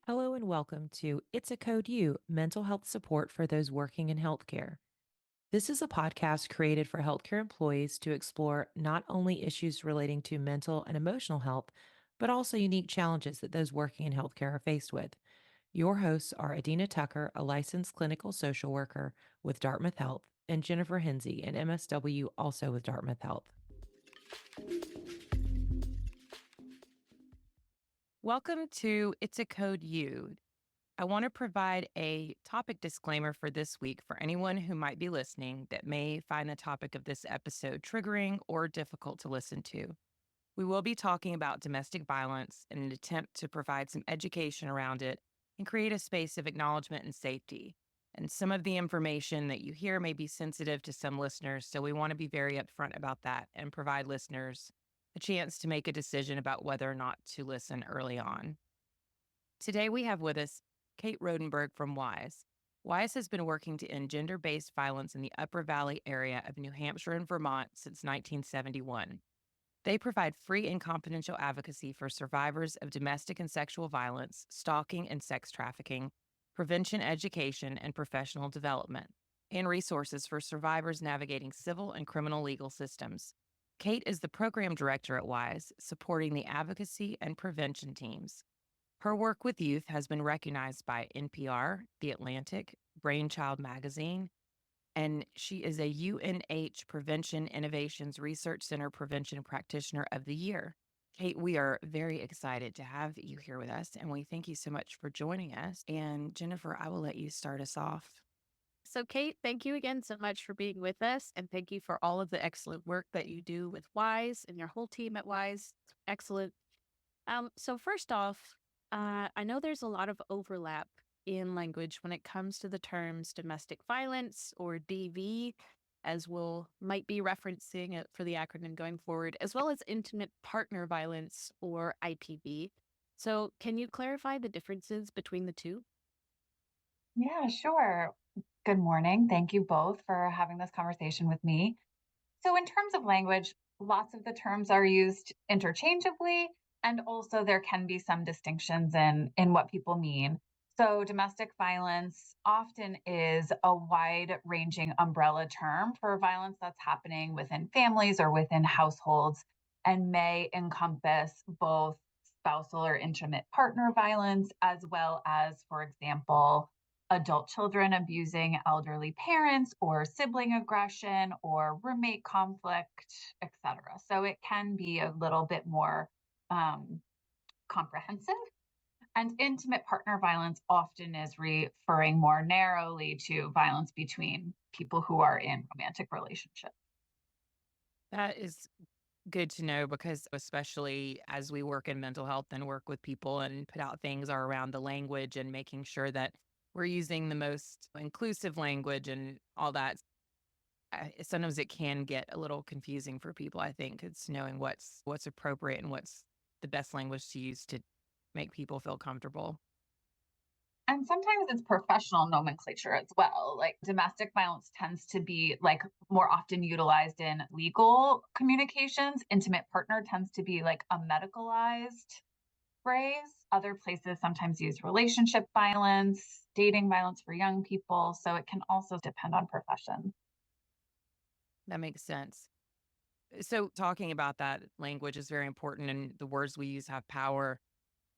Hello and welcome to It's a Code You, mental health support for those working in healthcare. This is a podcast created for healthcare employees to explore not only issues relating to mental and emotional health, but also unique challenges that those working in healthcare are faced with. Your hosts are Adina Tucker, a licensed clinical social worker with Dartmouth Health, and Jennifer Hinsey, an MSW also with Dartmouth Health. Welcome to It's a Code You. I want to provide a topic disclaimer for this week for anyone who might be listening that may find the topic of this episode triggering or difficult to listen to. We will be talking about domestic violence in an attempt to provide some education around it and create a space of acknowledgement and safety. And some of the information that you hear may be sensitive to some listeners, so we want to be very upfront about that and provide listeners a chance to make a decision about whether or not to listen early on. Today we have with us Kate Rohdenburg from WISE. WISE has been working to end gender-based violence in the Upper Valley area of New Hampshire and Vermont since 1971. They provide free and confidential advocacy for survivors of domestic and sexual violence, stalking and sex trafficking, prevention education and professional development, and resources for survivors navigating civil and criminal legal systems. Kate is the program director at WISE, supporting the advocacy and prevention teams. Her work with youth has been recognized by NPR, The Atlantic, Brainchild Magazine, and she is a UNH Prevention Innovations Research Center Prevention Practitioner of the Year. Kate, we are very excited to have you here with us, and we thank you so much for joining us. And Jennifer, I will let you start us off. So, Kate, thank you again so much for being with us, and thank you for all of the excellent work that you do with WISE and your whole team at WISE. Excellent. So first off, I know there's a lot of overlap in language when it comes to the terms domestic violence or DV, as we'll might be referencing it for the acronym going forward, as well as intimate partner violence or IPV. So, can you clarify the differences between the two? Yeah, sure. Good morning. Thank you both for having this conversation with me. So, in terms of language, lots of the terms are used interchangeably, and also there can be some distinctions in what people mean. So, domestic violence often is a wide ranging umbrella term for violence that's happening within families or within households and may encompass both spousal or intimate partner violence, as well as, for example, adult children abusing elderly parents or sibling aggression or roommate conflict, etc. So it can be a little bit more comprehensive. And intimate partner violence often is referring more narrowly to violence between people who are in romantic relationships. That is good to know because, especially as we work in mental health and work with people and put out things are around the language and making sure that we're using the most inclusive language and all that. Sometimes it can get a little confusing for people. I think it's knowing what's appropriate and what's the best language to use to make people feel comfortable. And sometimes it's professional nomenclature as well. Like domestic violence tends to be like more often utilized in legal communications. Intimate partner tends to be like a medicalized phrase. Other places sometimes use relationship violence, dating violence for young people. So it can also depend on profession. That makes sense. So talking about that language is very important and the words we use have power.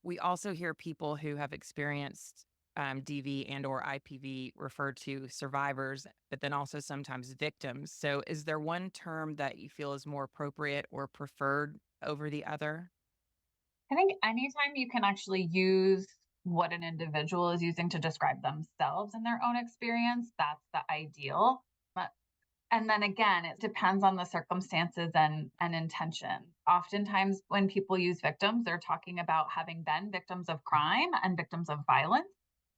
We also hear people who have experienced DV and or IPV referred to survivors, but then also sometimes victims. So is there one term that you feel is more appropriate or preferred over the other? I think anytime you can actually use what an individual is using to describe themselves in their own experience, that's the ideal. And then again, it depends on the circumstances and intention. Oftentimes, when people use victims, they're talking about having been victims of crime and victims of violence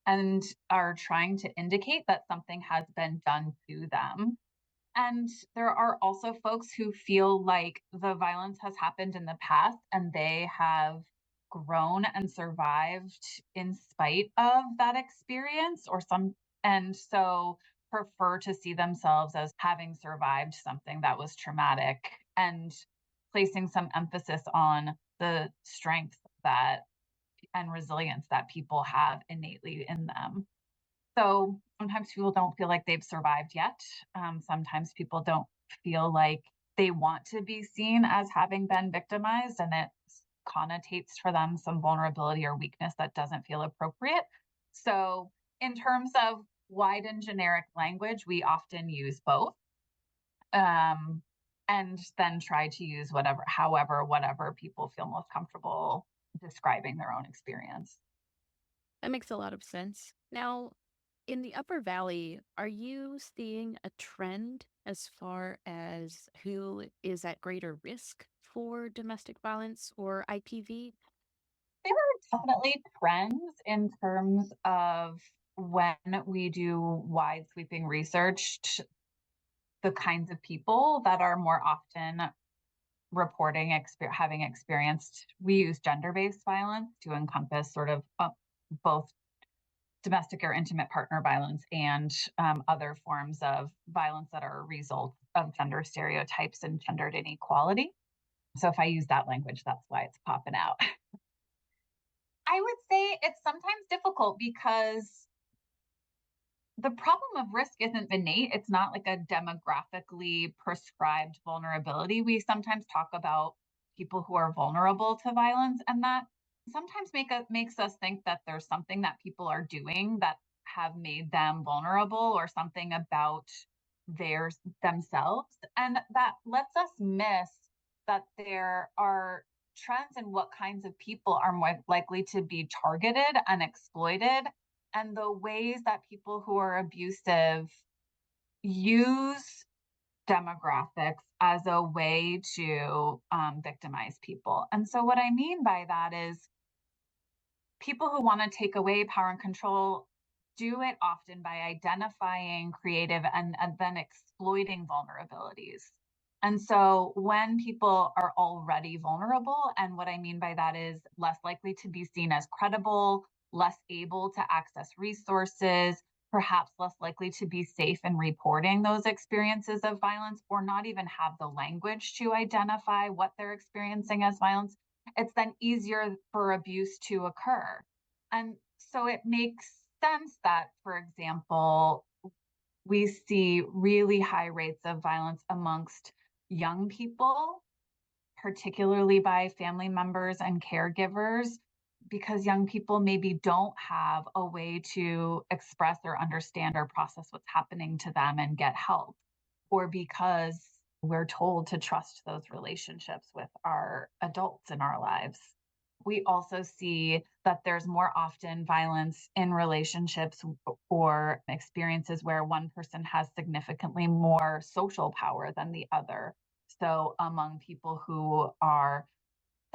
and are trying to indicate that something has been done to them. And there are also folks who feel like the violence has happened in the past and they have grown and survived in spite of that experience or some, and so prefer to see themselves as having survived something that was traumatic. And placing some emphasis on the strength that and resilience that people have innately in them. So sometimes people don't feel like they've survived yet. Sometimes people don't feel like they want to be seen as having been victimized, and it connotates for them some vulnerability or weakness that doesn't feel appropriate. So, in terms of wide and generic language, we often use both, um, and then try to use whatever people feel most comfortable describing their own experience. That makes a lot of sense. Now, in the Upper Valley, are you seeing a trend as far as who is at greater risk for domestic violence or IPV? There are definitely trends in terms of when we do wide sweeping research, the kinds of people that are more often reporting having experienced. We use gender-based violence to encompass sort of both domestic or intimate partner violence and other forms of violence that are a result of gender stereotypes and gendered inequality. So if I use that language, that's why it's popping out. I would say it's sometimes difficult because the problem of risk isn't innate. It's not like a demographically prescribed vulnerability. We sometimes talk about people who are vulnerable to violence, and that sometimes makes us think that there's something that people are doing that have made them vulnerable, or something about their themselves, and that lets us miss that there are trends in what kinds of people are more likely to be targeted and exploited, and the ways that people who are abusive use demographics as a way to victimize people. And so, what I mean by that is people who want to take away power and control do it often by identifying creative and then exploiting vulnerabilities. And so when people are already vulnerable, and what I mean by that is less likely to be seen as credible, less able to access resources, perhaps less likely to be safe in reporting those experiences of violence, or not even have the language to identify what they're experiencing as violence, it's then easier for abuse to occur. And so it makes sense that, for example, we see really high rates of violence amongst young people, particularly by family members and caregivers, because young people maybe don't have a way to express or understand or process what's happening to them and get help, or because we're told to trust those relationships with our adults in our lives. We also see that there's more often violence in relationships or experiences where one person has significantly more social power than the other. So, among people who are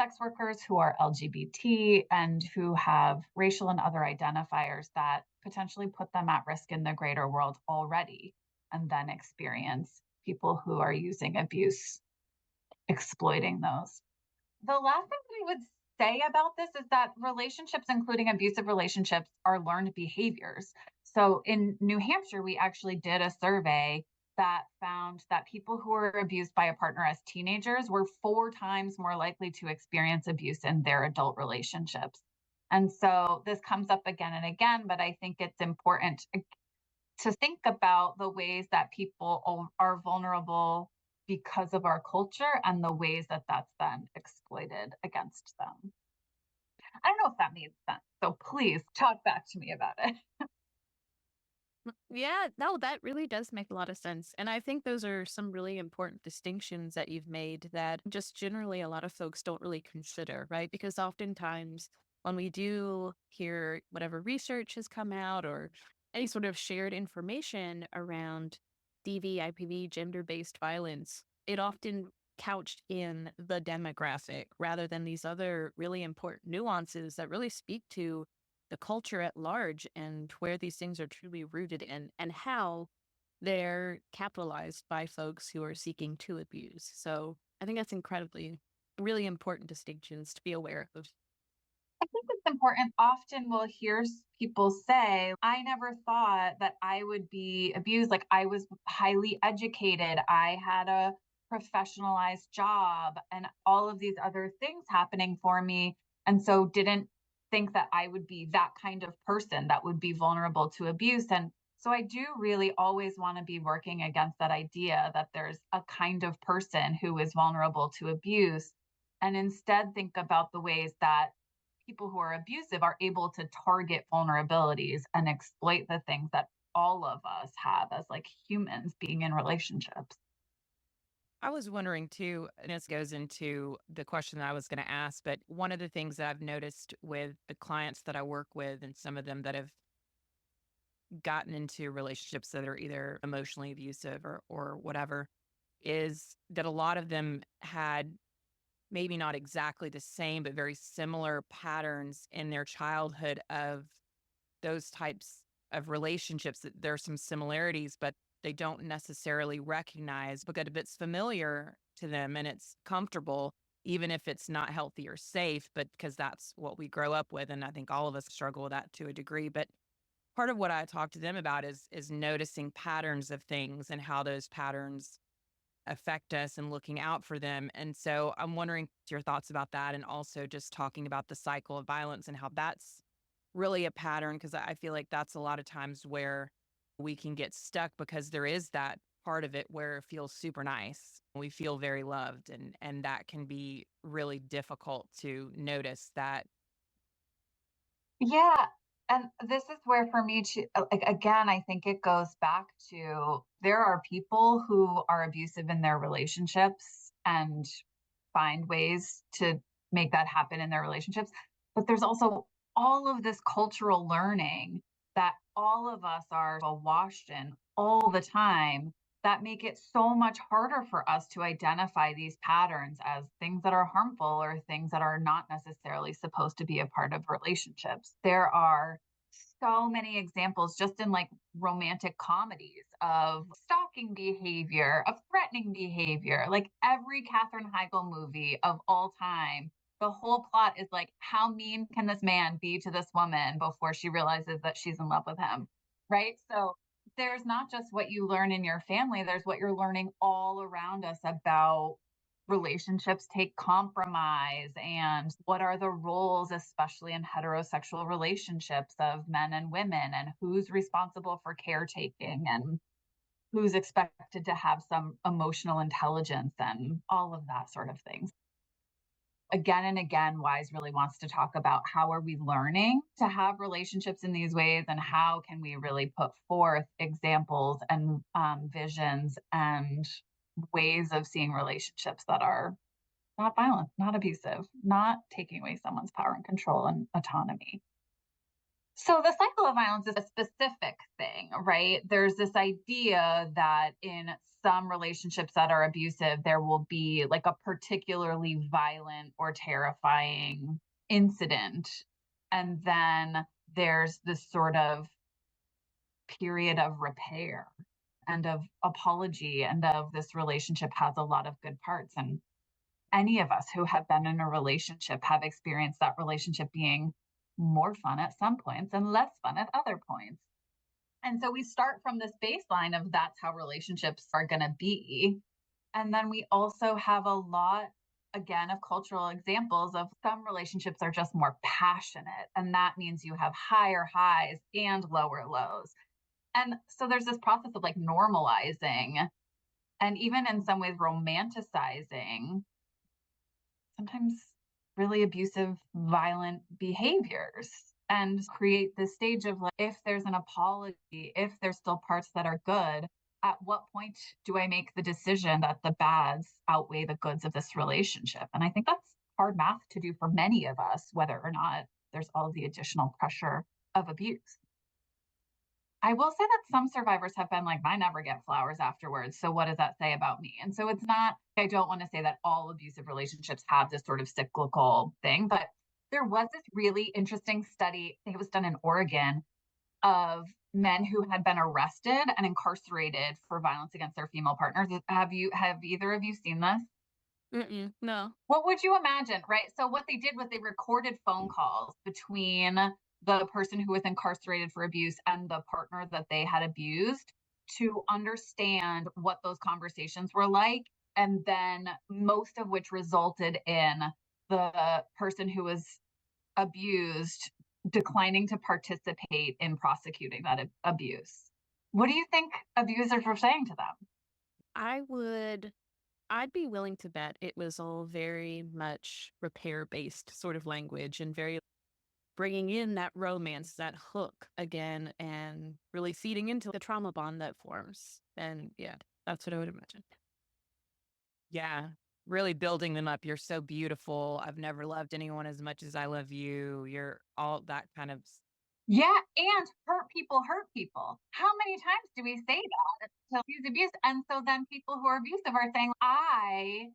sex workers, who are LGBT, and who have racial and other identifiers that potentially put them at risk in the greater world already, and then experience people who are using abuse, exploiting those. The last thing that I would say about this is that relationships, including abusive relationships, are learned behaviors. So in New Hampshire, we actually did a survey that found that people who were abused by a partner as teenagers were 4 times more likely to experience abuse in their adult relationships. And so this comes up again and again, but I think it's important to think about the ways that people are vulnerable because of our culture and the ways that that's then exploited against them. I don't know if that made sense. So please talk back to me about it. Yeah, no, that really does make a lot of sense. And I think those are some really important distinctions that you've made that just generally a lot of folks don't really consider, right? Because oftentimes when we do hear whatever research has come out or any sort of shared information around DV, IPV, gender based violence, it often couched in the demographic rather than these other really important nuances that really speak to the culture at large and where these things are truly rooted in and how they're capitalized by folks who are seeking to abuse. So I think that's incredibly, really important distinctions to be aware of. I think it's important. Often we'll hear people say, I never thought that I would be abused. Like, I was highly educated. I had a professionalized job and all of these other things happening for me. And so didn't think that I would be that kind of person that would be vulnerable to abuse. And so I do really always want to be working against that idea that there's a kind of person who is vulnerable to abuse, and instead think about the ways that people who are abusive are able to target vulnerabilities and exploit the things that all of us have as like humans being in relationships. I was wondering too, and this goes into the question that I was going to ask, but one of the things that I've noticed with the clients that I work with and some of them that have gotten into relationships that are either emotionally abusive or whatever is that a lot of them had maybe not exactly the same, but very similar patterns in their childhood of those types of relationships. That there's some similarities, but they don't necessarily recognize because if it's familiar to them and it's comfortable, even if it's not healthy or safe, but because that's what we grow up with. And I think all of us struggle with that to a degree. But part of what I talk to them about is noticing patterns of things and how those patterns affect us and looking out for them. And so I'm wondering your thoughts about that and also just talking about the cycle of violence and how that's really a pattern because I feel like that's a lot of times where we can get stuck because there is that part of it where it feels super nice. We feel very loved and that can be really difficult to notice that. Yeah. And this is where for me to like again, I think it goes back to there are people who are abusive in their relationships and find ways to make that happen in their relationships. But there's also all of this cultural learning that all of us are awash in all the time that make it so much harder for us to identify these patterns as things that are harmful or things that are not necessarily supposed to be a part of relationships. There are so many examples just in like romantic comedies of stalking behavior, of threatening behavior. Like every Katherine Heigl movie of all time, the whole plot is like, how mean can this man be to this woman before she realizes that she's in love with him? Right. So there's not just what you learn in your family, there's what you're learning all around us about relationships take compromise and what are the roles, especially in heterosexual relationships, of men and women, and who's responsible for caretaking and who's expected to have some emotional intelligence and all of that sort of things. Again and again, Wise really wants to talk about how are we learning to have relationships in these ways and how can we really put forth examples and visions and ways of seeing relationships that are not violent, not abusive, not taking away someone's power and control and autonomy. So the cycle of violence is a specific thing, right? There's this idea that in some relationships that are abusive, there will be like a particularly violent or terrifying incident. And then there's this sort of period of repair and of apology and of this relationship has a lot of good parts. And any of us who have been in a relationship have experienced that relationship being more fun at some points and less fun at other points. And so we start from this baseline of that's how relationships are going to be. And then we also have a lot, again, of cultural examples of some relationships are just more passionate. And that means you have higher highs and lower lows. And so there's this process of like normalizing and even in some ways romanticizing sometimes really abusive, violent behaviors and create this stage of like, if there's an apology, if there's still parts that are good, at what point do I make the decision that the bads outweigh the goods of this relationship? And I think that's hard math to do for many of us, whether or not there's all of the additional pressure of abuse. I will say that some survivors have been like, I never get flowers afterwards. So what does that say about me? And so it's not, I don't want to say that all abusive relationships have this sort of cyclical thing, but there was this really interesting study, I think it was done in Oregon, of men who had been arrested and incarcerated for violence against their female partners. Have either of you seen this? Mm-mm, no. What would you imagine, right? So what they did was they recorded phone calls between the person who was incarcerated for abuse and the partner that they had abused to understand what those conversations were like and then most of which resulted in the person who was abused declining to participate in prosecuting that abuse. What do you think abusers were saying to them? I would I'd be willing to bet it was all very much repair-based sort of language and very bringing in that romance, that hook again, and really feeding into the trauma bond that forms. And yeah, that's what I would imagine. Yeah. Really building them up. You're so beautiful. I've never loved anyone as much as I love you. You're all that kind of. Yeah, and hurt people hurt people. How many times do we say that to abuse abuse? And so then people who are abusive are saying, I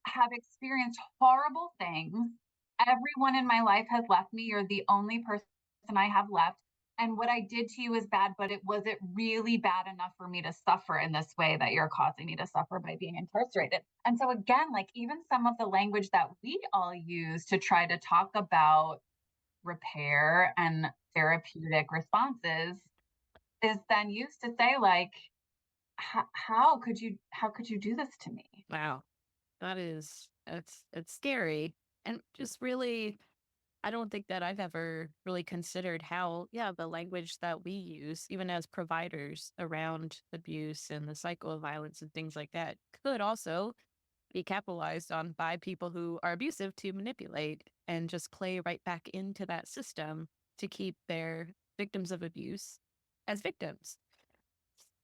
have experienced horrible things. Everyone in my life has left me. You're the only person I have left. And what I did to you is bad, but it wasn't really bad enough for me to suffer in this way that you're causing me to suffer by being incarcerated. And so, again, like even some of the language that we all use to try to talk about repair and therapeutic responses is then used to say, like, how could you do this to me? Wow. It's scary. And just really I don't think that I've ever really considered how, yeah, the language that we use, even as providers around abuse and the cycle of violence and things like that, could also be capitalized on by people who are abusive to manipulate and just play right back into that system to keep their victims of abuse as victims.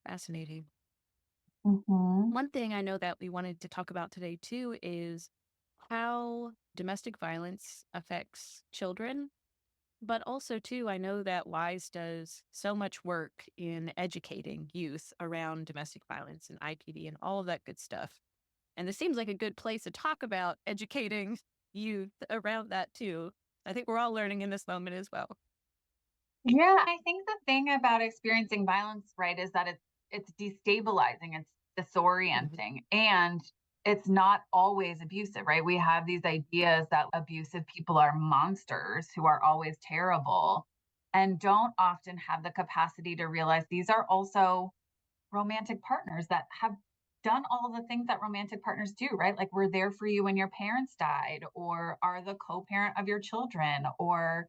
Fascinating. Mhm. One thing I know that we wanted to talk about today too is how domestic violence affects children. But also, too, I know that WISE does so much work in educating youth around domestic violence and IPV and all of that good stuff. And this seems like a good place to talk about educating youth around that, too. I think we're all learning in this moment as well. Yeah, I think the thing about experiencing violence, right, is that it's destabilizing, it's Mhm. disorienting, and it's not always abusive, right? We have these ideas that abusive people are monsters who are always terrible and don't often have the capacity to realize these are also romantic partners that have done all the things that romantic partners do, right? Like we're there for you when your parents died, or are the co-parent of your children, or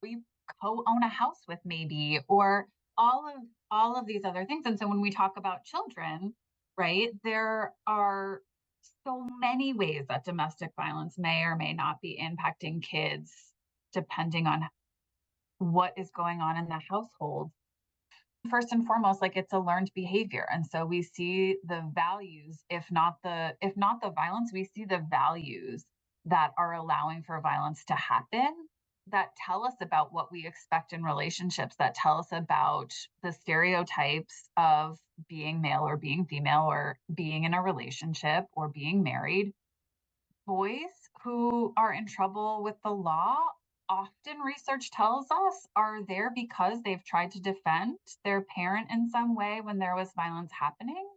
you co-own a house with maybe, or all of these other things. And so when we talk about children, right, there are so many ways that domestic violence may or may not be impacting kids depending on what is going on in the household. First and foremost, like it's a learned behavior, and so we see the values, if not the violence, we see the values that are allowing for violence to happen, that tell us about what we expect in relationships, that tell us about the stereotypes of being male or being female or being in a relationship or being married. Boys who are in trouble with the law, often research tells us, are there because they've tried to defend their parent in some way when there was violence happening.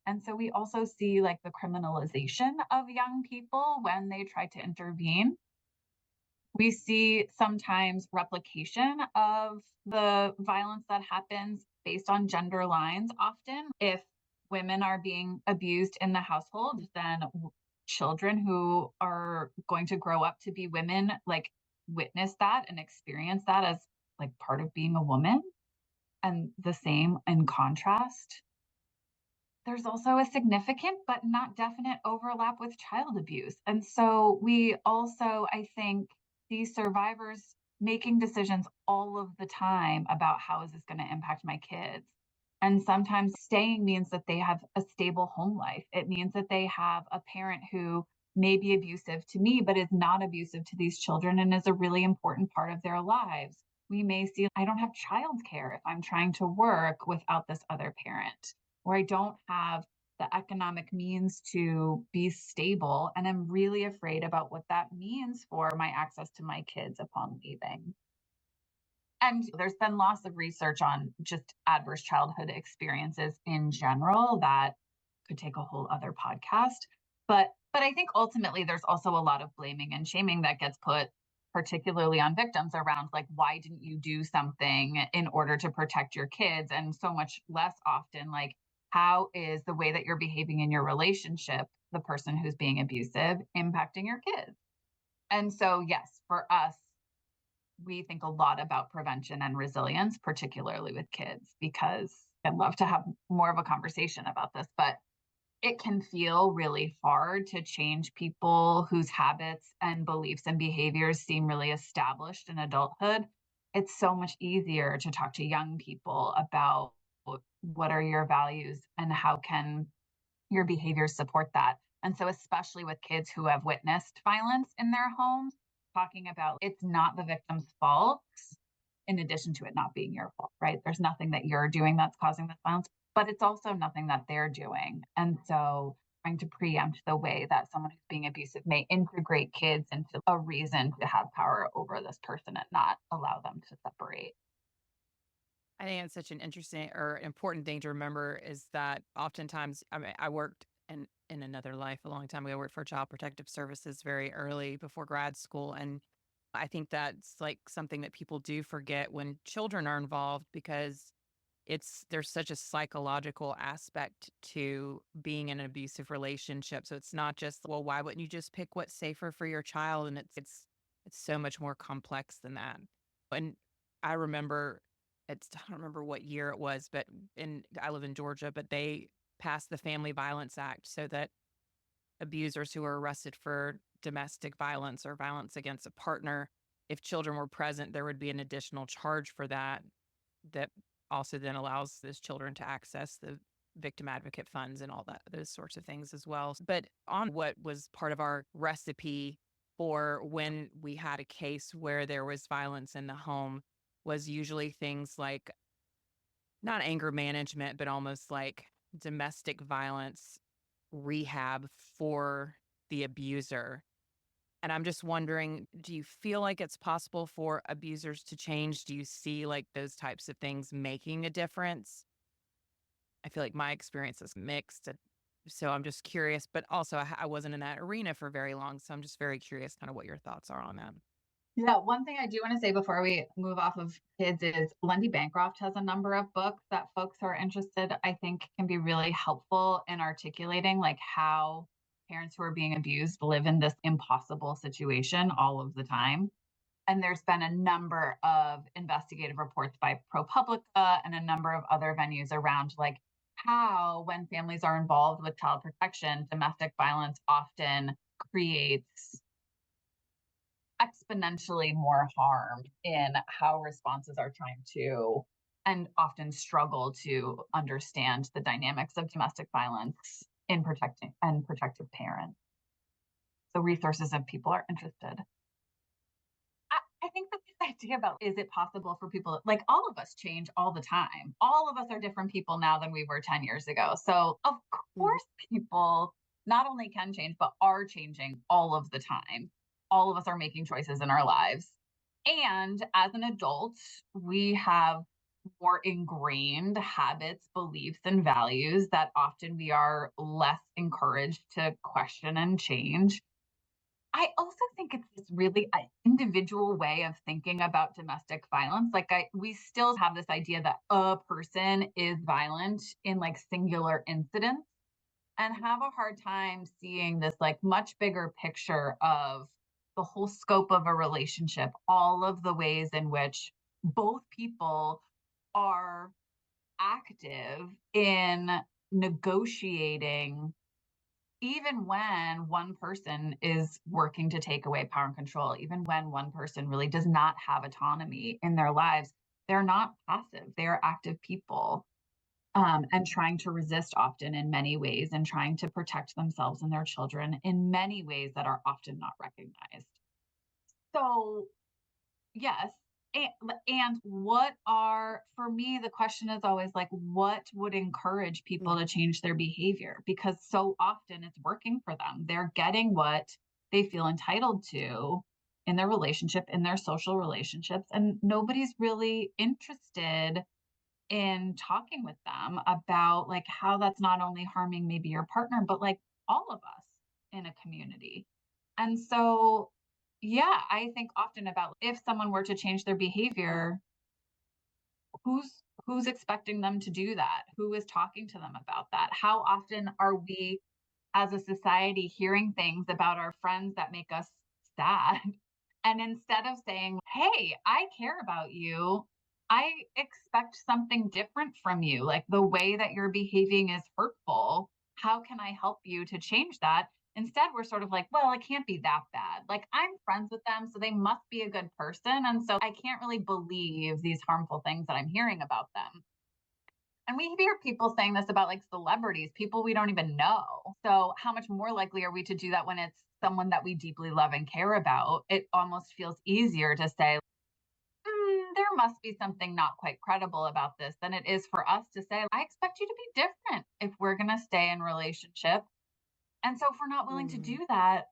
And so we also see like the criminalization of young people when they try to intervene. We see sometimes replication of the violence that happens based on gender lines. Often, if women are being abused in the household, then children who are going to grow up to be women like witness that and experience that as like part of being a woman. And the same in contrast, there's also a significant but not definite overlap with child abuse. And so we also, I think, see survivors making decisions all of the time about how is this going to impact my kids. And sometimes staying means that they have a stable home life. It means that they have a parent who may be abusive to me, but is not abusive to these children and is a really important part of their lives. We may see I don't have childcare if I'm trying to work without this other parent, or I don't have the economic means to be stable. And I'm really afraid about what that means for my access to my kids upon leaving. And there's been lots of research on just adverse childhood experiences in general that could take a whole other podcast. But I think ultimately there's also a lot of blaming and shaming that gets put particularly on victims around like why didn't you do something in order to protect your kids, and so much less often like how is the way that you're behaving in your relationship the person who's being abusive impacting your kids. And so, yes, for us, we think a lot about prevention and resilience, particularly with kids, because I'd love to have more of a conversation about this, but it can feel really hard to change people whose habits and beliefs and behaviors seem really established in adulthood. It's so much easier to talk to young people about what are your values and how can your behaviors support that. And so, especially with kids who have witnessed violence in their homes, talking about it's not the victim's fault, in addition to it not being your fault, right? There's nothing that you're doing that's causing this violence, but it's also nothing that they're doing. And so, trying to preempt the way that someone who's being abusive may integrate kids into a reason to have power over this person and not allow them to separate. I think it's such an interesting or important thing to remember is that oftentimes, I mean, I worked in another life a long time ago. I worked for Child Protective Services very early before grad school, and I think that's like something that people do forget when children are involved because there's such a psychological aspect to being in an abusive relationship. So it's not just, well, why wouldn't you just pick what's safer for your child? And it's so much more complex than that. And I remember I don't remember what year it was, but I live in Georgia, but they passed the Family Violence Act so that abusers who are arrested for domestic violence or violence against a partner, if children were present, there would be an additional charge for that also then allows those children to access the victim advocate funds and all that, those sorts of things as well. But on what was part of our recipe for when we had a case where there was violence in the home was usually things like not anger management, but almost like domestic violence rehab for the abuser. And I'm just wondering, do you feel like it's possible for abusers to change? Do you see like those types of things making a difference? I feel like my experience is mixed. So I'm just curious, but also I wasn't in that arena for very long. So I'm just very curious kind of what your thoughts are on that. Yeah, one thing I do want to say before we move off of kids is Lindy Bancroft has a number of books that folks who are interested, I think, can be really helpful in articulating like how parents who are being abused live in this impossible situation all of the time. And there's been a number of investigative reports by ProPublica and a number of other venues around like how, when families are involved with child protection, domestic violence often creates exponentially more harm in how responses are trying to and often struggle to understand the dynamics of domestic violence in protecting and protective parents. So resources if people are interested. I think that this idea about is it possible for people like all of us change all the time. All of us are different people now than we were 10 years ago. So of Mhm. course people not only can change, but are changing all of the time. All of us are making choices in our lives. And as an adult, we have more ingrained habits, beliefs, and values that often we are less encouraged to question and change. I also think it's this really individual way of thinking about domestic violence. Like we still have this idea that a person is violent in like singular incidents and have a hard time seeing this like much bigger picture of the whole scope of a relationship, all of the ways in which both people are active in negotiating even when one person is working to take away power and control, even when one person really does not have autonomy in their lives, they're not passive. They are active people and trying to resist often in many ways and trying to protect themselves and their children in many ways that are often not recognized. So, yes. And what are, for me, the question is always like, what would encourage people to change their behavior? Because so often it's working for them. They're getting what they feel entitled to in their relationship, in their social relationships. And nobody's really interested in talking with them about like how that's not only harming maybe your partner, but like all of us in a community. And so, yeah, I think often about if someone were to change their behavior, who's expecting them to do that? Who is talking to them about that? How often are we as a society hearing things about our friends that make us sad. And instead of saying, hey, I care about you, I expect something different from you. Like the way that you're behaving is hurtful. How can I help you to change that? Instead, we're sort of like, well, it can't be that bad. Like, I'm friends with them, so they must be a good person. And so I can't really believe these harmful things that I'm hearing about them. And we hear people saying this about like celebrities, people we don't even know. So, how much more likely are we to do that when it's someone that we deeply love and care about? It almost feels easier to say, there must be something not quite credible about this than it is for us to say, I expect you to be different if we're going to stay in relationship. And so, if we're not willing to Mm, do that,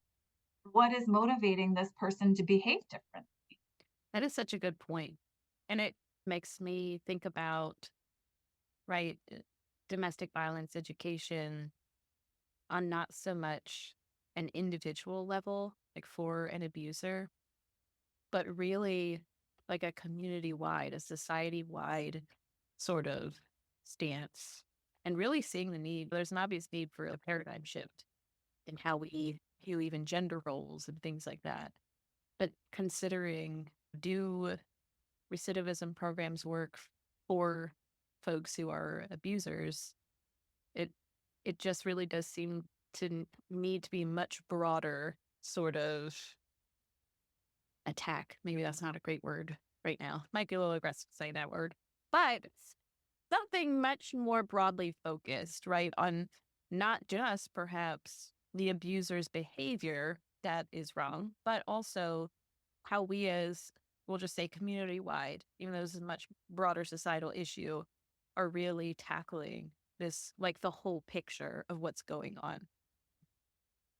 what is motivating this person to behave different? that is such a good point. And it makes me think about, right, domestic violence education on not so much an individual level, like for an abuser, but really like a community wide, a society wide sort of stance. And really seeing the need. There's an obvious need for a paradigm shift in how we view even gender roles and things like that. But considering, do recidivism programs work for folks who are abusers? It it just really does seem to need to be much broader sort of attack. Maybe that's not a great word right now. Might be a little aggressive to say that word, but something much more broadly focused, right? On not just perhaps the abuser's behavior that is wrong, but also how we as, we'll just say community wide, even though this is a much broader societal issue, are really tackling this, like the whole picture of what's going on.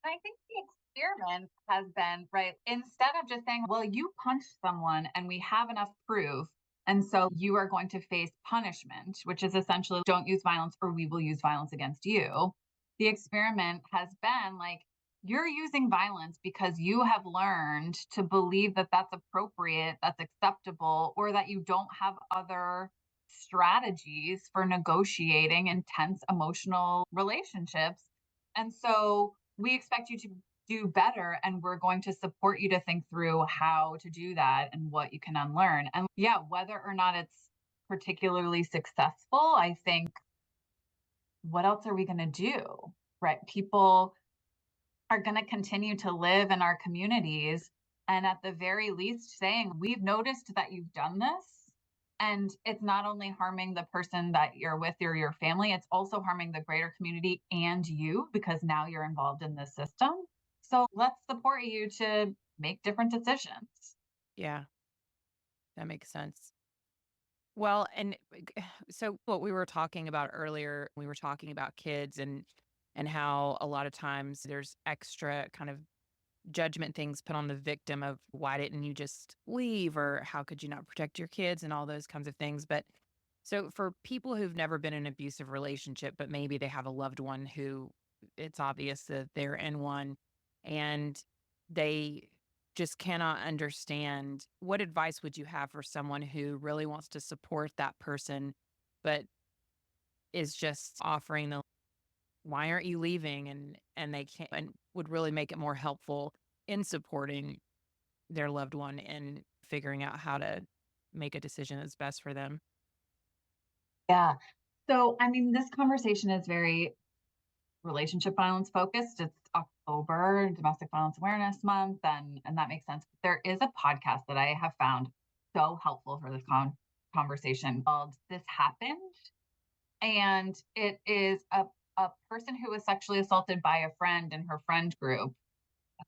I think the experiment has been, right, instead of just saying, well, you punched someone and we have enough proof. And so you are going to face punishment, which is essentially don't use violence or we will use violence against you. The experiment has been like, you're using violence because you have learned to believe that that's appropriate, that's acceptable, or that you don't have other strategies for negotiating intense emotional relationships. And so we expect you to do better and we're going to support you to think through how to do that and what you can unlearn. And yeah, whether or not it's particularly successful, I think what else are we going to do? Right? People are going to continue to live in our communities and at the very least saying, we've noticed that you've done this. And it's not only harming the person that you're with or your family, it's also harming the greater community and you because now you're involved in this system. So let's support you to make different decisions. Yeah, that makes sense. Well, and so what we were talking about earlier, we were talking about kids and how a lot of times there's extra kind of judgment things put on the victim of why didn't you just leave or how could you not protect your kids and all those kinds of things. But so for people who've never been in an abusive relationship, but maybe they have a loved one who it's obvious that they're in one and they just cannot understand, what advice would you have for someone who really wants to support that person, but is just offering the why aren't you leaving? And they can't and would really make it more helpful in supporting their loved one and figuring out how to make a decision that's best for them. Yeah. So, I mean, this conversation is very relationship violence focused. It's October, Domestic Violence Awareness Month, and that makes sense. But there is a podcast that I have found so helpful for this conversation called "This Happened," and it is a person who was sexually assaulted by a friend in her friend group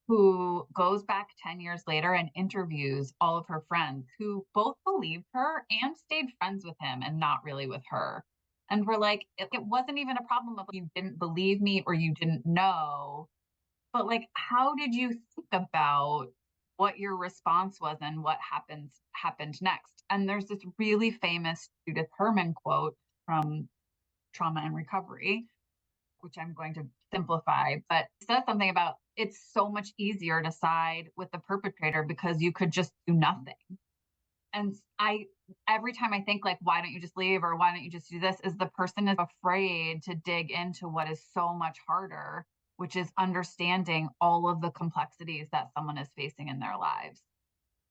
who goes back 10 years later and interviews all of her friends who both believed her and stayed friends with him and not really with her. And we're like, it wasn't even a problem of you didn't believe me or you didn't know, but like, how did you think about what your response was and what happened next? And there's this really famous Judith Herman quote from Trauma and Recovery, which I'm going to simplify, but it says something about it's so much easier to side with the perpetrator because you could just do nothing. And I, every time I think like, why don't you just leave or why don't you just do this, is the person is afraid to dig into what is so much harder, which is understanding all of the complexities that someone is facing in their lives.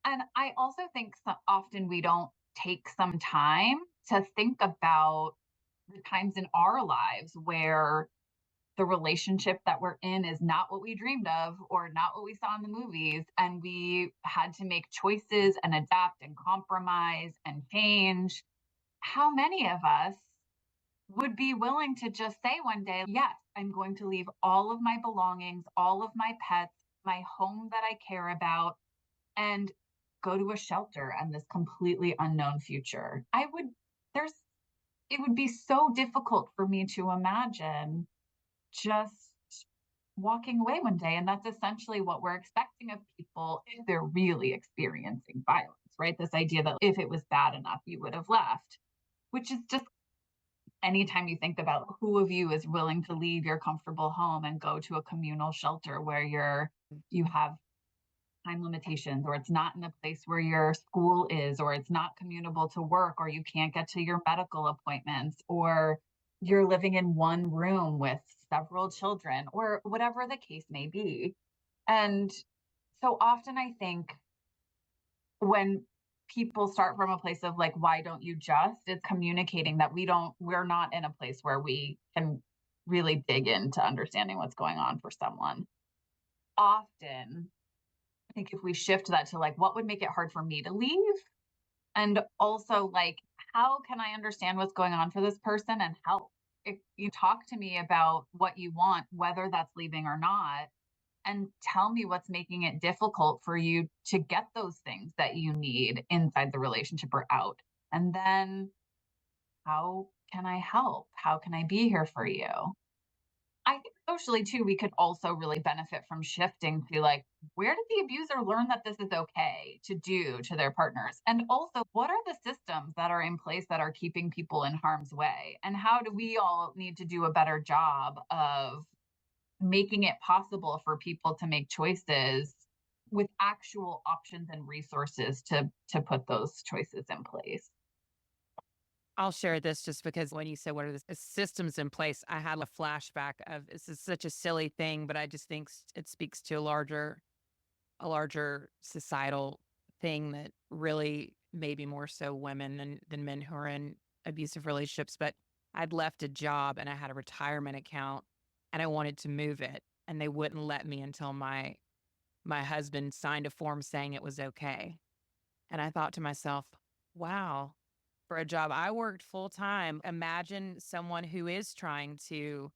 And I also think often we don't take some time to think about the times in our lives where the relationship that we're in is not what we dreamed of or not what we saw in the movies. And we had to make choices and adapt and compromise and change. How many of us would be willing to just say one day, yes, I'm going to leave all of my belongings, all of my pets, my home that I care about, and go to a shelter and this completely unknown future? There's, it would be so difficult for me to imagine just walking away one day. And that's essentially what we're expecting of people if they're really experiencing violence, right? This idea that if it was bad enough, you would have left, which is just anytime you think about who of you is willing to leave your comfortable home and go to a communal shelter where you have time limitations, or it's not in a place where your school is, or it's not commutable to work, or you can't get to your medical appointments, or you're living in one room with several children, or whatever the case may be. And so often I think when people start from a place of like, why don't you just, it's communicating that we're not in a place where we can really dig into understanding what's going on for someone. Often I think if we shift that to like, what would make it hard for me to leave? And also, like, how can I understand what's going on for this person and help? If you talk to me about what you want, whether that's leaving or not, and tell me what's making it difficult for you to get those things that you need inside the relationship or out. And then how can I help? How can I be here for you? I think socially too, we could also really benefit from shifting to like, where did the abuser learn that this is okay to do to their partners? And also, what are the systems that are in place that are keeping people in harm's way? And how do we all need to do a better job of making it possible for people to make choices with actual options and resources to put those choices in place? I'll share this just because when you said what are the systems in place, I had a flashback of this is such a silly thing, but I just think it speaks to a larger societal thing that really maybe more so women than men who are in abusive relationships. But I'd left a job and I had a retirement account and I wanted to move it, and they wouldn't let me until my husband signed a form saying it was okay. And I thought to myself, wow, for a job I worked full time, imagine someone who is trying to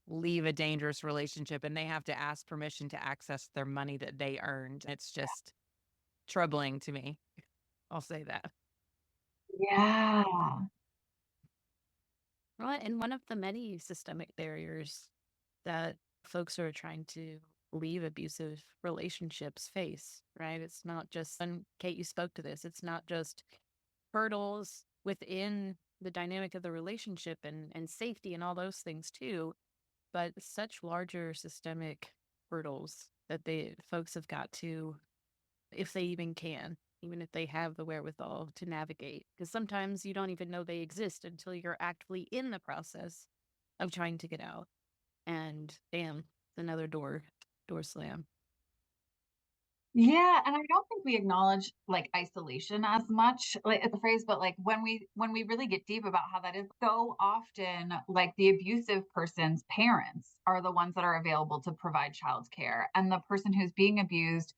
leave a dangerous relationship and they have to ask permission to access their money that they earned. It's just troubling to me. I'll say that. Yeah. Well, and one of the many systemic barriers that folks who are trying to leave abusive relationships face, right? It's not just, and Kate, you spoke to this, it's not just hurdles within the dynamic of the relationship and safety and all those things too, but such larger systemic hurdles that the folks have got to, if they even can, even if they have the wherewithal to navigate. Because sometimes you don't even know they exist until you're actively in the process of trying to get out. And bam, it's another door slam. Yeah, and I don't think we acknowledge like isolation as much, like at the phrase, but like when we really get deep about how that is so often, like the abusive person's parents are the ones that are available to provide childcare, and the person who's being abused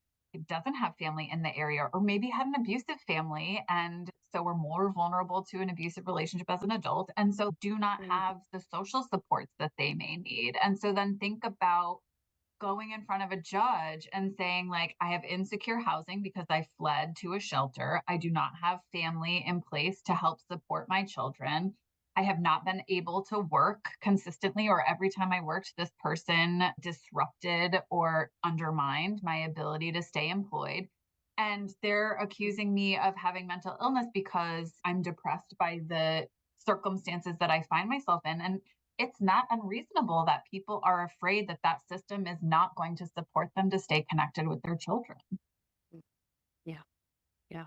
doesn't have family in the area, or maybe had an abusive family, and so we're more vulnerable to an abusive relationship as an adult, and so do not Mm. have the social supports that they may need. And so then think about going in front of a judge and saying like, I have insecure housing because I fled to a shelter, I do not have family in place to help support my children, I have not been able to work consistently, or every time I worked this person disrupted or undermined my ability to stay employed, and they're accusing me of having mental illness because I'm depressed by the circumstances that I find myself in. And it's not unreasonable that people are afraid that that system is not going to support them to stay connected with their children. Yeah. Yeah.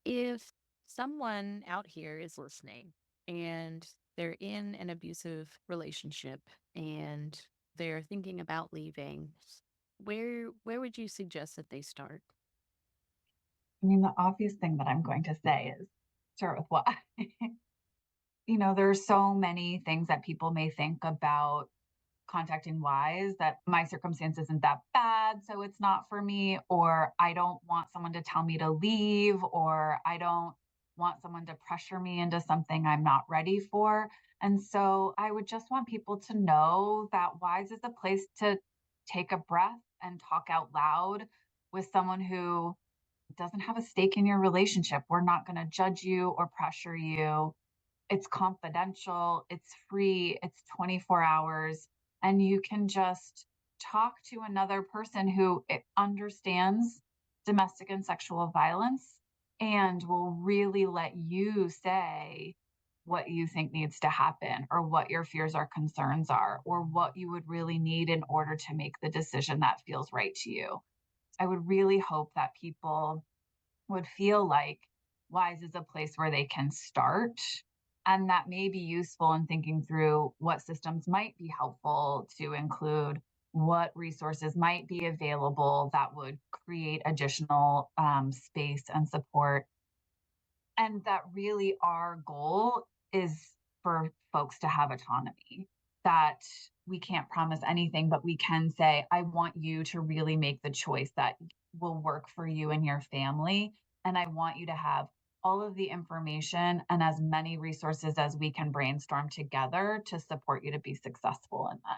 If someone out here is listening and they're in an abusive relationship and they're thinking about leaving, where would you suggest that they start? I mean, the obvious thing that I'm going to say is start with why. There's so many things that people may think about contacting wise that my circumstance isn't that bad, so it's not for me, or I don't want someone to tell me to leave, or I don't want someone to pressure me into something I'm not ready for. And so I would just want people to know that wise is a place to take a breath and talk out loud with someone who doesn't have a stake in your relationship. We're not going to judge you or pressure you. It's confidential, it's free, it's 24 hours, and you can just talk to another person who understands domestic and sexual violence and will really let you say what you think needs to happen or what your fears or concerns are or what you would really need in order to make the decision that feels right to you. I would really hope that people would feel like WISE is a place where they can start. And that may be useful in thinking through what systems might be helpful to include, what resources might be available that would create additional space and support. And that really our goal is for folks to have autonomy, that we can't promise anything, but we can say, I want you to really make the choice that will work for you and your family. And I want you to have all of the information and as many resources as we can brainstorm together to support you to be successful in that.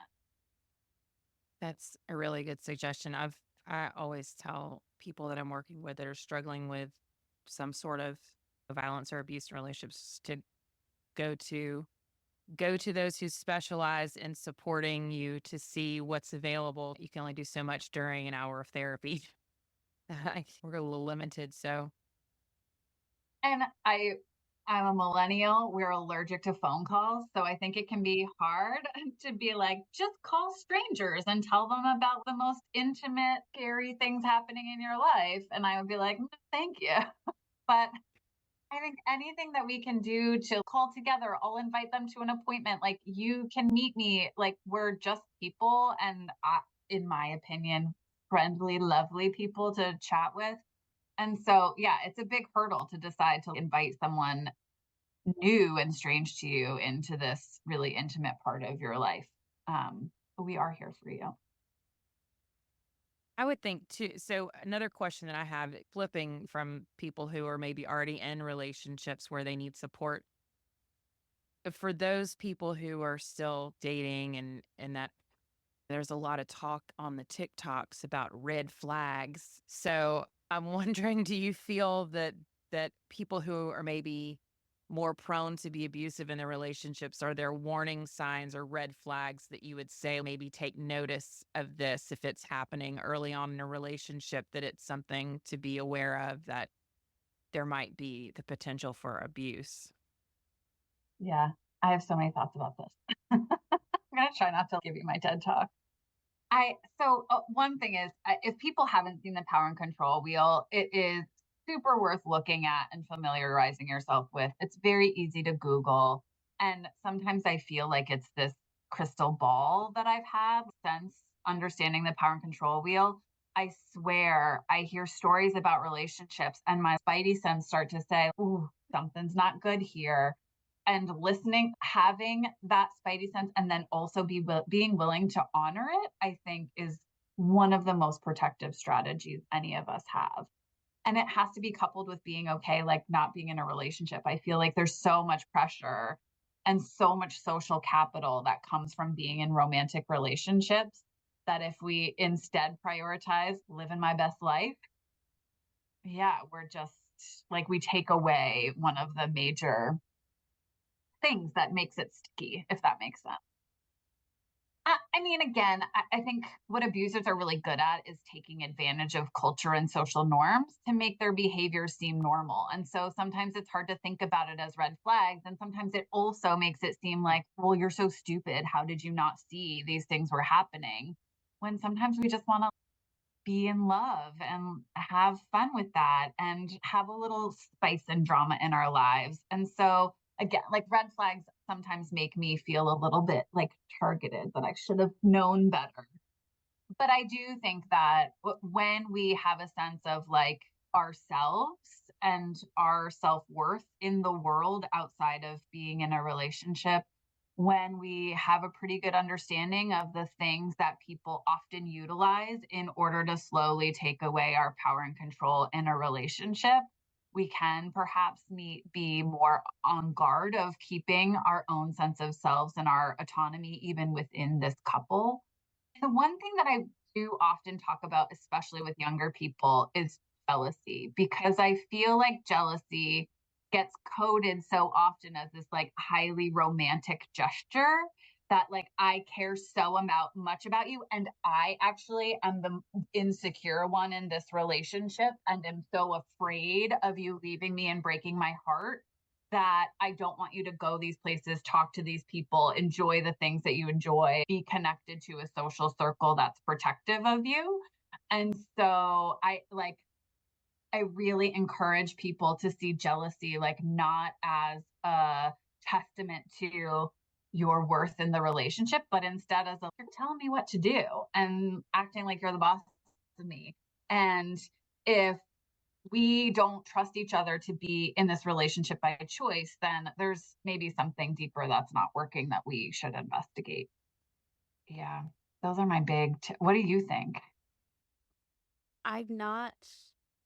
That's a really good suggestion. I always tell people that I'm working with that are struggling with some sort of violence or abuse in relationships to go to go to those who specialize in supporting you to see what's available. You can only do so much during an hour of therapy. We're a little limited, so And I'm a millennial. We're allergic to phone calls. So I think it can be hard to be like, just call strangers and tell them about the most intimate, scary things happening in your life. And I would be like, "No, thank you." But I think anything that we can do to call together, I'll invite them to an appointment. Like, you can meet me. Like, we're just people. And in my opinion, friendly, lovely people to chat with. And so, yeah, it's a big hurdle to decide to invite someone new and strange to you into this really intimate part of your life. But we are here for you. I would think too. So another question that I have, flipping from people who are maybe already in relationships where they need support, for those people who are still dating and that there's a lot of talk on the TikToks about red flags. So I'm wondering, do you feel that people who are maybe more prone to be abusive in their relationships, are there warning signs or red flags that you would say maybe take notice of this if it's happening early on in a relationship, that it's something to be aware of, that there might be the potential for abuse? Yeah, I have so many thoughts about this. I'm going to try not to give you my TED talk. One thing is, if people haven't seen the Power and Control Wheel, it is super worth looking at and familiarizing yourself with. It's very easy to Google, and sometimes I feel like it's this crystal ball that I've had since understanding the Power and Control Wheel. I swear I hear stories about relationships, and my spidey sense start to say, "Ooh, something's not good here." And listening, having that spidey sense, and then also being willing to honor it, I think is one of the most protective strategies any of us have. And it has to be coupled with being okay, like not being in a relationship. I feel like there's so much pressure and so much social capital that comes from being in romantic relationships that if we instead prioritize living my best life, yeah, we're just like, we take away one of the major things that makes it sticky, if that makes sense. I mean, again, I think what abusers are really good at is taking advantage of culture and social norms to make their behavior seem normal. And so sometimes it's hard to think about it as red flags. And sometimes it also makes it seem like, well, you're so stupid. How did you not see these things were happening? When sometimes we just want to be in love and have fun with that and have a little spice and drama in our lives. And so, again, like red flags, sometimes make me feel a little bit like targeted, that I should have known better. But I do think that when we have a sense of like ourselves and our self worth in the world outside of being in a relationship, when we have a pretty good understanding of the things that people often utilize in order to slowly take away our power and control in a relationship, we can perhaps be more on guard of keeping our own sense of selves and our autonomy even within this couple. The one thing that I do often talk about, especially with younger people, is jealousy, because I feel like jealousy gets coded so often as this like highly romantic gesture that like I care so much about you, and I actually am the insecure one in this relationship and am so afraid of you leaving me and breaking my heart that I don't want you to go these places, talk to these people, enjoy the things that you enjoy, be connected to a social circle that's protective of you. And so I really encourage people to see jealousy like not as a testament to your worth in the relationship, but instead as a, you're telling me what to do and acting like you're the boss of me. And if we don't trust each other to be in this relationship by choice, then there's maybe something deeper that's not working that we should investigate. Yeah, those are my what do you think? I've not,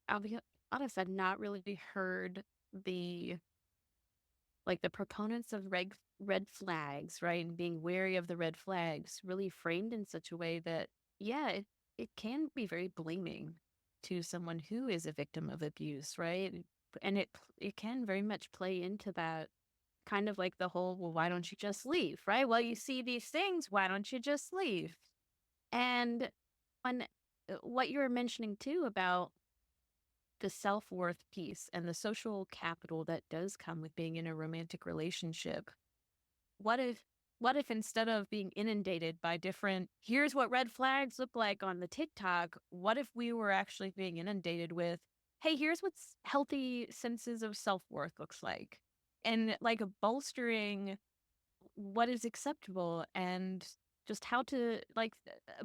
I'll be honest, I've not really heard the the proponents of red flags, right? And being wary of the red flags really framed in such a way that, yeah, it can be very blaming to someone who is a victim of abuse, right? And it can very much play into that kind of like the whole, well, why don't you just leave, right? Well, you see these things, why don't you just leave? And when what you were mentioning too about the self-worth piece and the social capital that does come with being in a romantic relationship. What if what if instead of being inundated by different here's what red flags look like on the TikTok, what if we were actually being inundated with, hey, here's what healthy senses of self-worth looks like. And like bolstering what is acceptable and just how to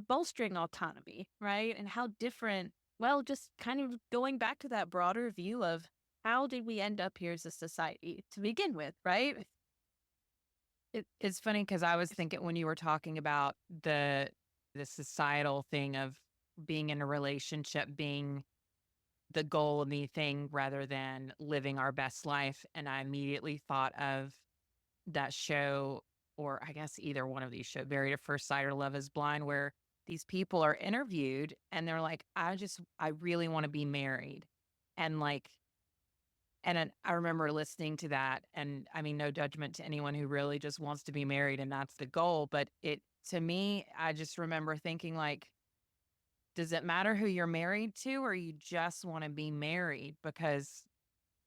bolstering autonomy, right? And how different, well, just kind of going back to that broader view of how did we end up here as a society to begin with, right? It's funny because I was thinking when you were talking about the societal thing of being in a relationship being the goal of the thing rather than living our best life, and I immediately thought of that show, or I guess either one of these shows, Married at First Sight or Love Is Blind, where these people are interviewed and they're like, I really want to be married. And like, and then I remember listening to that. And I mean, no judgment to anyone who really just wants to be married and that's the goal. But to me, I just remember thinking, like, does it matter who you're married to or you just want to be married? Because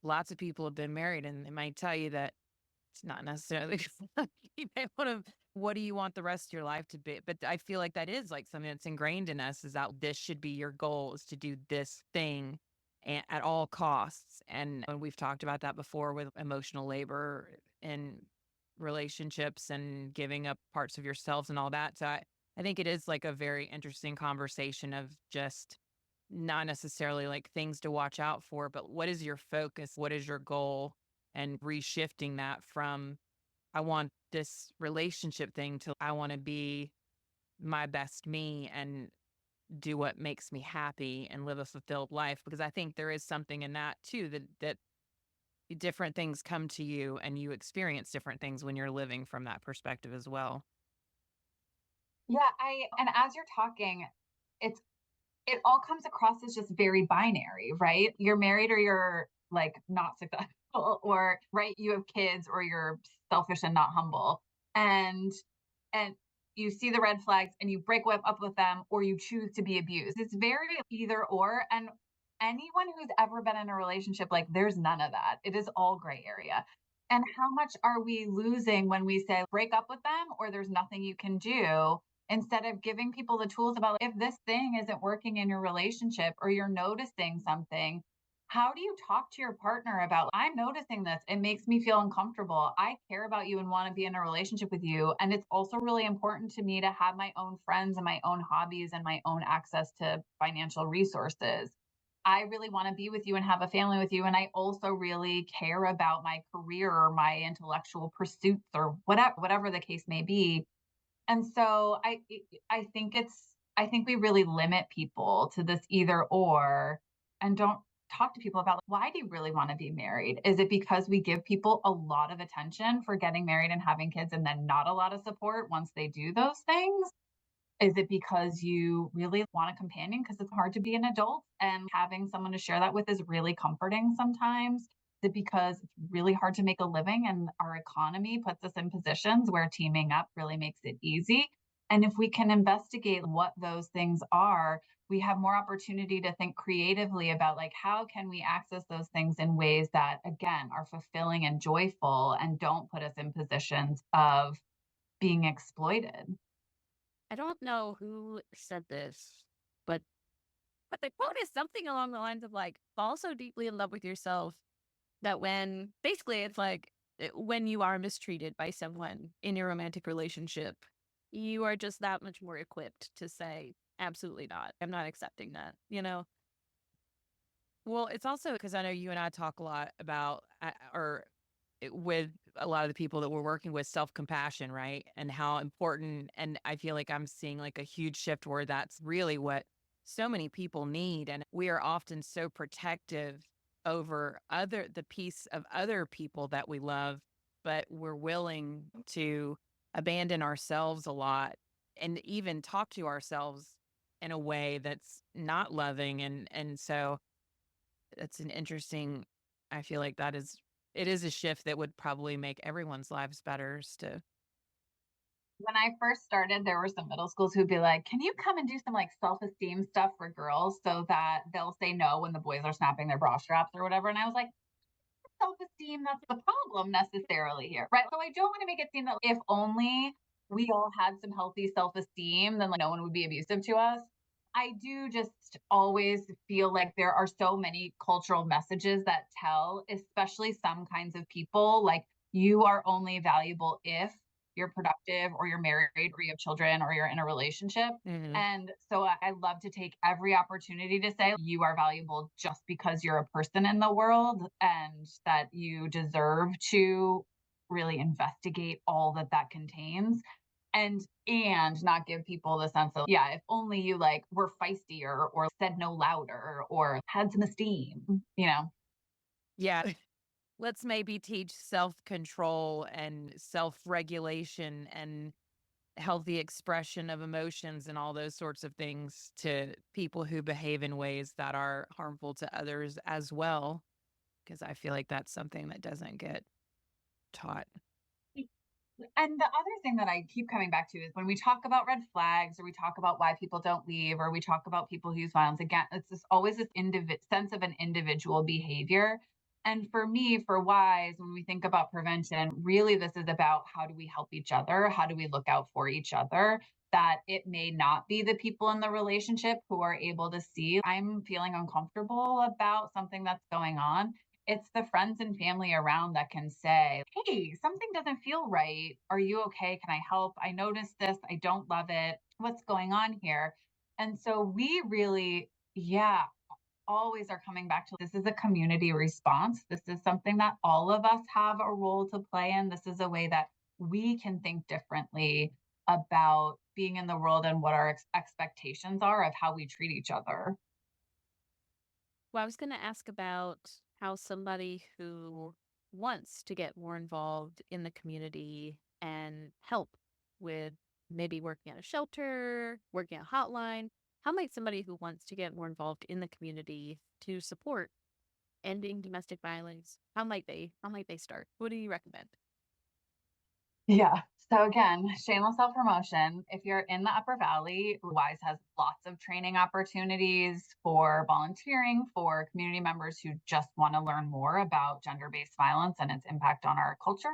lots of people have been married and they might tell you that it's not necessarily you may wanna what do you want the rest of your life to be? But I feel like that is, like, something that's ingrained in us is that this should be your goal is to do this thing at all costs, and when we've talked about that before with emotional labor in relationships and giving up parts of yourselves and all that, so I think it is, like, a very interesting conversation of just not necessarily, like, things to watch out for, but what is your focus? What is your goal? And reshifting that from I want this relationship thing to I want to be my best me and do what makes me happy and live a fulfilled life because I think there is something in that too that different things come to you and you experience different things when you're living from that perspective as well. Yeah, and as you're talking, it's it all comes across as just very binary, right? You're married or you're like not successful, or right, you have kids or you're selfish and not humble. And and you see the red flags and you up with them or you choose to be abused. It's very either or. And anyone who's ever been in a relationship, like there's none of that. It is all gray area. And how much are we losing when we say break up with them or there's nothing you can do, instead of giving people the tools about if this thing isn't working in your relationship or you're noticing something, How do you talk to your partner about, I'm noticing this, it makes me feel uncomfortable. I care about you and want to be in a relationship with you. And it's also really important to me to have my own friends and my own hobbies and my own access to financial resources. I really want to be with you and have a family with you. And I also really care about my career or my intellectual pursuits or whatever the case may be. And so I think we really limit people to this either or, and don't talk to people about, why do you really want to be married? Is it because we give people a lot of attention for getting married and having kids and then not a lot of support once they do those things? Is it because you really want a companion because it's hard to be an adult and having someone to share that with is really comforting sometimes? Is it because it's really hard to make a living and our economy puts us in positions where teaming up really makes it easy? And if we can investigate what those things are, we have more opportunity to think creatively about, like, how can we access those things in ways that again are fulfilling and joyful and don't put us in positions of being exploited. I don't know who said this, but the quote is something along the lines of like, fall so deeply in love with yourself that when basically it's like when you are mistreated by someone in your romantic relationship, you are just that much more equipped to say, absolutely not. I'm not accepting that, you know? Well, it's also because I know you and I talk a lot about, with a lot of the people that we're working with, self compassion, right? And how important. And I feel like I'm seeing like a huge shift where that's really what so many people need. And we are often so protective over the piece of other people that we love, but we're willing to abandon ourselves a lot and even talk to ourselves in a way that's not loving. And so, that's an interesting. I feel like it is a shift that would probably make everyone's lives better s to. When I first started, there were some middle schools who'd be like, "Can you come and do some like self-esteem stuff for girls so that they'll say no when the boys are snapping their bra straps or whatever?" And I was like, self-esteem, that's the problem necessarily here, right? So I don't want to make it seem that if only we all had some healthy self-esteem, then like no one would be abusive to us. I do just always feel like there are so many cultural messages that tell, especially some kinds of people, like, you are only valuable if you're productive or you're married or you have children or you're in a relationship. Mhm. And so I love to take every opportunity to say you are valuable just because you're a person in the world and that you deserve to really investigate all that that contains, and not give people the sense of, yeah, if only you like were feistier or said no louder or had some esteem, you know. Yeah. Let's maybe teach self-control and self-regulation and healthy expression of emotions and all those sorts of things to people who behave in ways that are harmful to others as well, because I feel like that's something that doesn't get taught. And the other thing that I keep coming back to is when we talk about red flags or we talk about why people don't leave or we talk about people who use violence, again, it's just always this sense of an individual behavior. And for me, for wise, when we think about prevention, really this is about how do we help each other? How do we look out for each other? That it may not be the people in the relationship who are able to see, I'm feeling uncomfortable about something that's going on. It's the friends and family around that can say, "Hey, something doesn't feel right. Are you okay? Can I help? I noticed this. I don't love it. What's going on here?" And so we really, yeah, always are coming back to, this is a community response. This is something that all of us have a role to play in. This is a way that we can think differently about being in the world and what our expectations are of how we treat each other. Well, I was going to ask about how somebody who wants to get more involved in the community and help with maybe working at a shelter, working at a hotline, how might somebody who wants to get more involved in the community to support ending domestic violence, how might they start? What do you recommend? Yeah. So again, shameless self promotion. If you're in the Upper Valley, WISE has lots of training opportunities for volunteering, for community members who just want to learn more about gender based violence and its impact on our culture.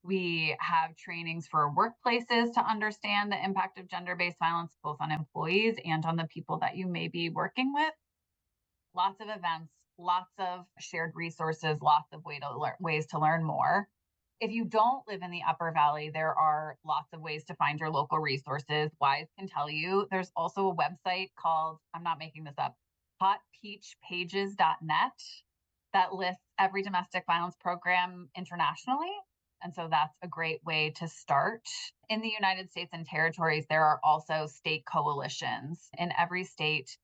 We have trainings for workplaces to understand the impact of gender based violence, both on employees and on the people that you may be working with. Lots of events lots of shared resources, lots of ways to learn more. If you don't live in the Upper Valley, there are lots of ways to find your local resources. Wise can tell you. There's also a website called, I'm not making this up, hotpeachpages.net that lists every domestic violence program internationally. And so that's a great way to start. In the United States and territories, there are also state coalitions in every state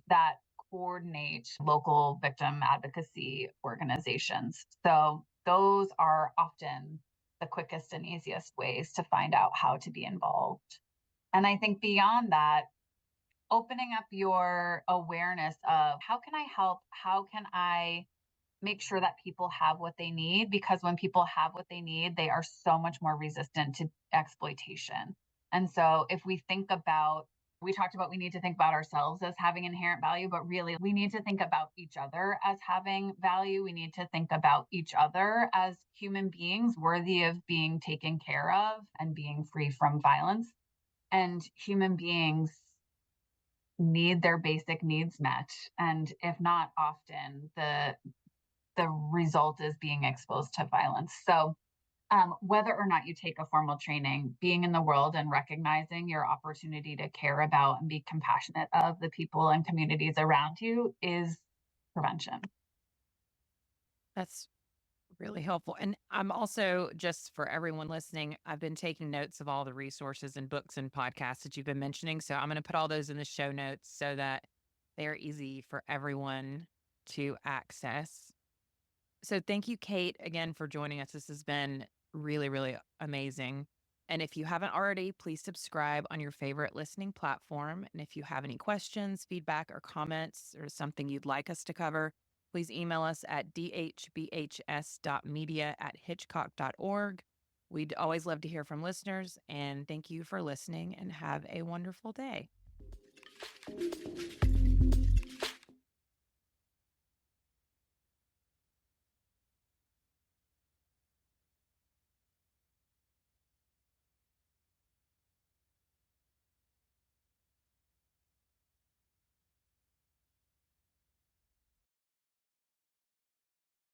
that coordinate local victim advocacy organizations. So those are often the quickest and easiest ways to find out how to be involved. And I think beyond that, opening up your awareness of how can I help? How can I make sure that people have what they need? Because when people have what they need, they are so much more resistant to exploitation. And so if we think about, we talked about we need to think about ourselves as having inherent value, but really we need to think about each other as having value. We need to think about each other as human beings worthy of being taken care of and being free from violence. And human beings need their basic needs met. And if not often, the result is being exposed to violence. So whether or not you take a formal training, being in the world and recognizing your opportunity to care about and be compassionate of the people and communities around you is prevention. That's really helpful. And I'm also, just for everyone listening, I've been taking notes of all the resources and books and podcasts that you've been mentioning. So I'm going to put all those in the show notes so that they are easy for everyone to access. So thank you, Kate, again for joining us. This has been really, really amazing. And if you haven't already, please subscribe on your favorite listening platform. And if you have any questions, feedback, or comments, or something you'd like us to cover, please email us at dhbhs.media@hitchcock.org. We'd always love to hear from listeners. And thank you for listening and have a wonderful day.